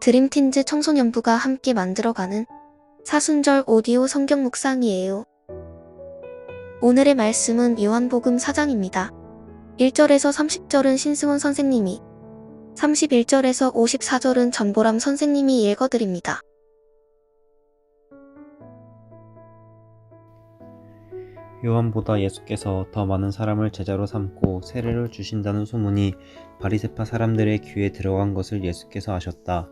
드림틴즈 청소년부가 함께 만들어가는 사순절 오디오 성경 묵상이에요. 오늘의 말씀은 요한복음 4장입니다. 1절에서 30절은 신승원 선생님이, 31절에서 54절은 전보람 선생님이 읽어드립니다. 요한보다 예수께서 더 많은 사람을 제자로 삼고 세례를 주신다는 소문이 바리새파 사람들의 귀에 들어간 것을 예수께서 아셨다.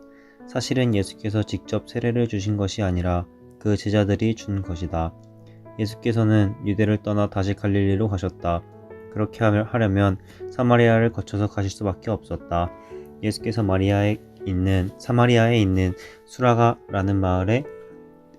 사실은 예수께서 직접 세례를 주신 것이 아니라 그 제자들이 준 것이다. 예수께서는 유대를 떠나 다시 갈릴리로 가셨다. 그렇게 하려면 사마리아를 거쳐서 가실 수밖에 없었다. 예수께서 사마리아에 있는 수라가라는 마을에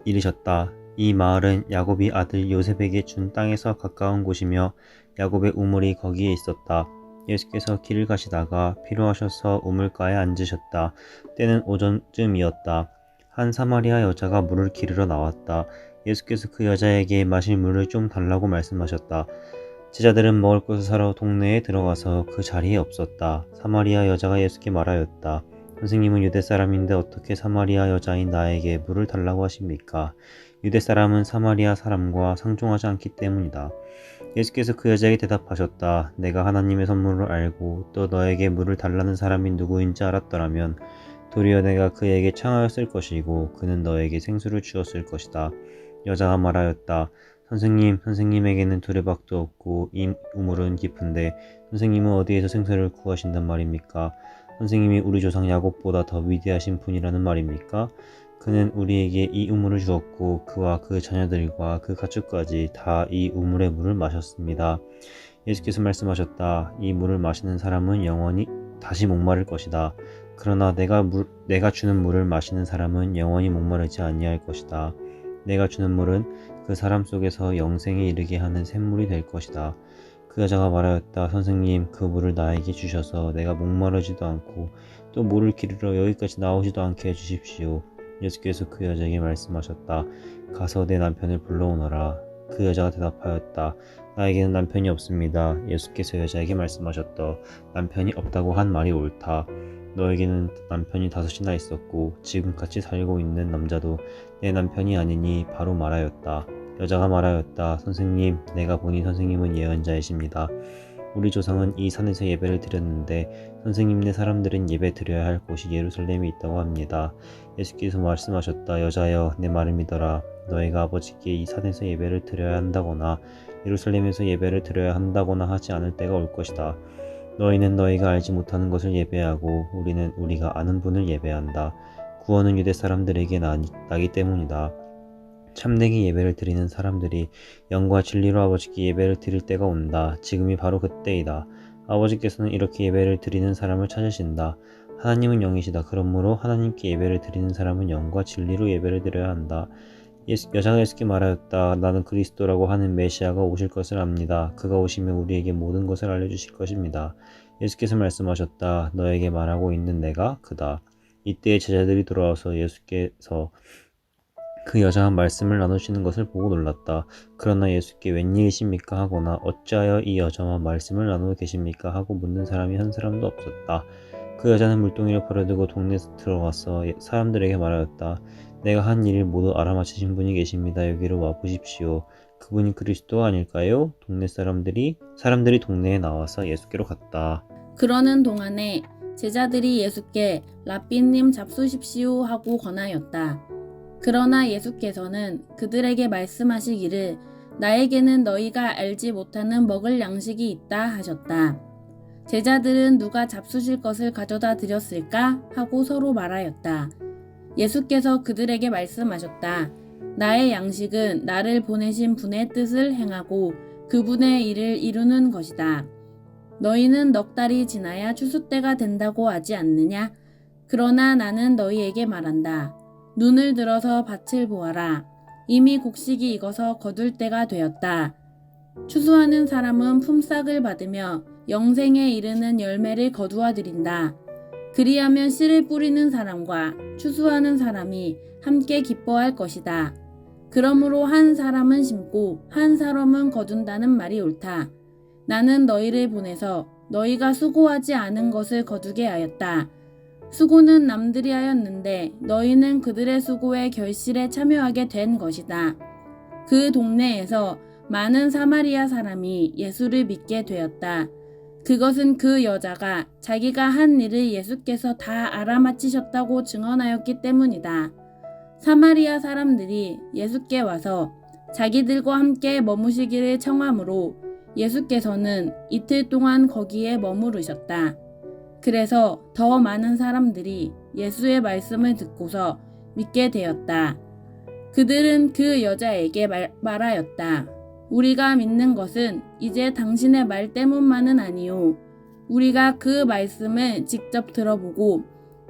이르셨다. 이 마을은 야곱이 아들 요셉에게 준 땅에서 가까운 곳이며 야곱의 우물이 거기에 있었다. 예수께서 길을 가시다가 필요하셔서 우물가에 앉으셨다. 때는 오전쯤이었다. 한 사마리아 여자가 물을 기르러 나왔다. 예수께서 그 여자에게 마실 물을 좀 달라고 말씀하셨다. 제자들은 먹을 것을 사러 동네에 들어가서 그 자리에 없었다. 사마리아 여자가 예수께 말하였다. 선생님은 유대 사람인데 어떻게 사마리아 여자인 나에게 물을 달라고 하십니까? 유대 사람은 사마리아 사람과 상종하지 않기 때문이다. 예수께서 그 여자에게 대답하셨다. 내가 하나님의 선물을 알고 또 너에게 물을 달라는 사람이 누구인지 알았더라면 도리어 내가 그에게 청하였을 것이고 그는 너에게 생수를 주었을 것이다. 여자가 말하였다. 선생님에게는 두레박도 없고 이 우물은 깊은데 선생님은 어디에서 생수를 구하신단 말입니까? 선생님이 우리 조상 야곱보다 더 위대하신 분이라는 말입니까? 그는 우리에게 이 우물을 주었고 그와 그 자녀들과 그 가축까지 다 이 우물의 물을 마셨습니다. 예수께서 말씀하셨다. 이 물을 마시는 사람은 영원히 다시 목마를 것이다. 그러나 내가 주는 물을 마시는 사람은 영원히 목마르지 아니할 것이다. 내가 주는 물은 그 사람 속에서 영생에 이르게 하는 샘물이 될 것이다. 그 여자가 말하였다. 선생님, 그 물을 나에게 주셔서 내가 목마르지도 않고 또 물을 기르러 여기까지 나오지도 않게 해주십시오. 예수께서 그 여자에게 말씀하셨다. 가서 내 남편을 불러오너라. 그 여자가 대답하였다. 나에게는 남편이 없습니다. 예수께서 여자에게 말씀하셨다. 남편이 없다고 한 말이 옳다. 너에게는 남편이 5이나 있었고 지금 같이 살고 있는 남자도 내 남편이 아니니 바로 말하였다. 여자가 말하였다. 선생님, 내가 보니 선생님은 예언자이십니다. 우리 조상은 이 산에서 예배를 드렸는데 선생님네 사람들은 예배 드려야 할 곳이 예루살렘에 있다고 합니다. 예수께서 말씀하셨다. 여자여, 내 말을 믿어라. 너희가 아버지께 이 산에서 예배를 드려야 한다거나 예루살렘에서 예배를 드려야 한다거나 하지 않을 때가 올 것이다. 너희는 너희가 알지 못하는 것을 예배하고 우리는 우리가 아는 분을 예배한다. 구원은 유대 사람들에게 나기 때문이다. 참되게 예배를 드리는 사람들이 영과 진리로 아버지께 예배를 드릴 때가 온다. 지금이 바로 그때이다. 아버지께서는 이렇게 예배를 드리는 사람을 찾으신다. 하나님은 영이시다. 그러므로 하나님께 예배를 드리는 사람은 영과 진리로 예배를 드려야 한다. 여자가 예수께 말하였다. 나는 그리스도라고 하는 메시아가 오실 것을 압니다. 그가 오시면 우리에게 모든 것을 알려주실 것입니다. 예수께서 말씀하셨다. 너에게 말하고 있는 내가 그다. 이때에 제자들이 돌아와서 예수께서 그 여자와 말씀을 나누시는 것을 보고 놀랐다. 그러나 예수께 웬일이십니까 하거나 어찌하여 이 여자와 말씀을 나누고 계십니까 하고 묻는 사람이 한 사람도 없었다. 그 여자는 물동이를 버려두고 동네에 들어가서 사람들에게 말하였다. 내가 한 일을 모두 알아맞히신 분이 계십니다. 여기로 와보십시오. 그분이 그리스도 아닐까요? 사람들이 동네에 나와서 예수께로 갔다. 그러는 동안에 제자들이 예수께 랍비님 잡수십시오 하고 권하였다. 그러나 예수께서는 그들에게 말씀하시기를 나에게는 너희가 알지 못하는 먹을 양식이 있다 하셨다. 제자들은 누가 잡수실 것을 가져다 드렸을까 하고 서로 말하였다. 예수께서 그들에게 말씀하셨다. 나의 양식은 나를 보내신 분의 뜻을 행하고 그분의 일을 이루는 것이다. 너희는 넉 달이 지나야 추수 때가 된다고 하지 않느냐? 그러나 나는 너희에게 말한다. 눈을 들어서 밭을 보아라. 이미 곡식이 익어서 거둘 때가 되었다. 추수하는 사람은 품삯을 받으며 영생에 이르는 열매를 거두어 드린다. 그리하면 씨를 뿌리는 사람과 추수하는 사람이 함께 기뻐할 것이다. 그러므로 한 사람은 심고 한 사람은 거둔다는 말이 옳다. 나는 너희를 보내서 너희가 수고하지 않은 것을 거두게 하였다. 수고는 남들이 하였는데 너희는 그들의 수고의 결실에 참여하게 된 것이다. 그 동네에서 많은 사마리아 사람이 예수를 믿게 되었다. 그것은 그 여자가 자기가 한 일을 예수께서 다 알아맞히셨다고 증언하였기 때문이다. 사마리아 사람들이 예수께 와서 자기들과 함께 머무시기를 청하므로 예수께서는 이틀 동안 거기에 머무르셨다. 그래서 더 많은 사람들이 예수의 말씀을 듣고서 믿게 되었다. 그들은 그 여자에게 말하였다. 우리가 믿는 것은 이제 당신의 말 때문만은 아니요. 우리가 그 말씀을 직접 들어보고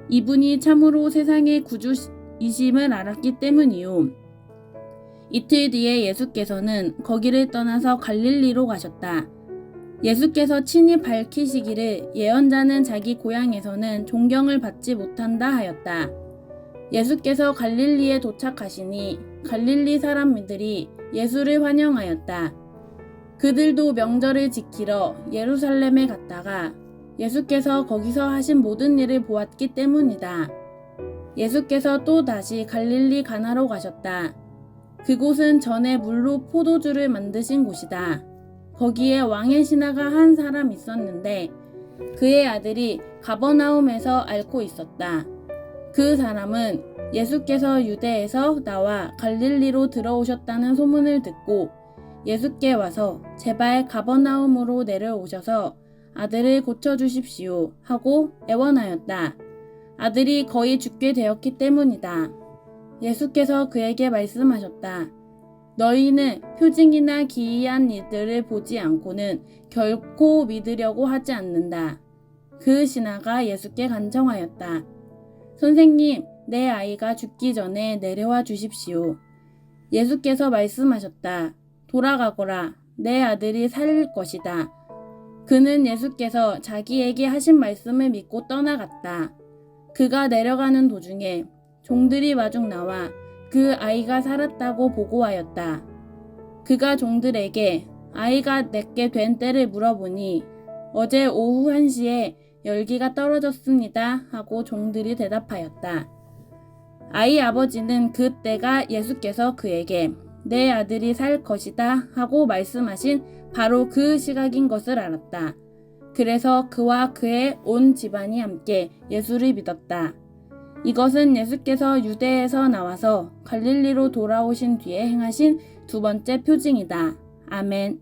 이분이 참으로 세상의 구주이심을 알았기 때문이요. 이틀 뒤에 예수께서는 거기를 떠나서 갈릴리로 가셨다. 예수께서 친히 밝히시기를 예언자는 자기 고향에서는 존경을 받지 못한다 하였다. 예수께서 갈릴리에 도착하시니 갈릴리 사람들이 예수를 환영하였다. 그들도 명절을 지키러 예루살렘에 갔다가 예수께서 거기서 하신 모든 일을 보았기 때문이다. 예수께서 또 다시 갈릴리 가나로 가셨다. 그곳은 전에 물로 포도주를 만드신 곳이다. 거기에 왕의 신하가 한 사람 있었는데 그의 아들이 가버나움에서 앓고 있었다. 그 사람은 예수께서 유대에서 나와 갈릴리로 들어오셨다는 소문을 듣고 예수께 와서 제발 가버나움으로 내려오셔서 아들을 고쳐주십시오 하고 애원하였다. 아들이 거의 죽게 되었기 때문이다. 예수께서 그에게 말씀하셨다. 너희는 표징이나 기이한 일들을 보지 않고는 결코 믿으려고 하지 않는다. 그 신하가 예수께 간청하였다. 선생님, 내 아이가 죽기 전에 내려와 주십시오. 예수께서 말씀하셨다. 돌아가거라. 내 아들이 살릴 것이다. 그는 예수께서 자기에게 하신 말씀을 믿고 떠나갔다. 그가 내려가는 도중에 종들이 마중 나와 그 아이가 살았다고 보고하였다. 그가 종들에게 아이가 낫게 된 때를 물어보니 어제 오후 1시에 열기가 떨어졌습니다 하고 종들이 대답하였다. 아이 아버지는 그때가 예수께서 그에게 내 아들이 살 것이다 하고 말씀하신 바로 그 시각인 것을 알았다. 그래서 그와 그의 온 집안이 함께 예수를 믿었다. 이것은 예수께서 유대에서 나와서 갈릴리로 돌아오신 뒤에 행하신 두 번째 표징이다. 아멘.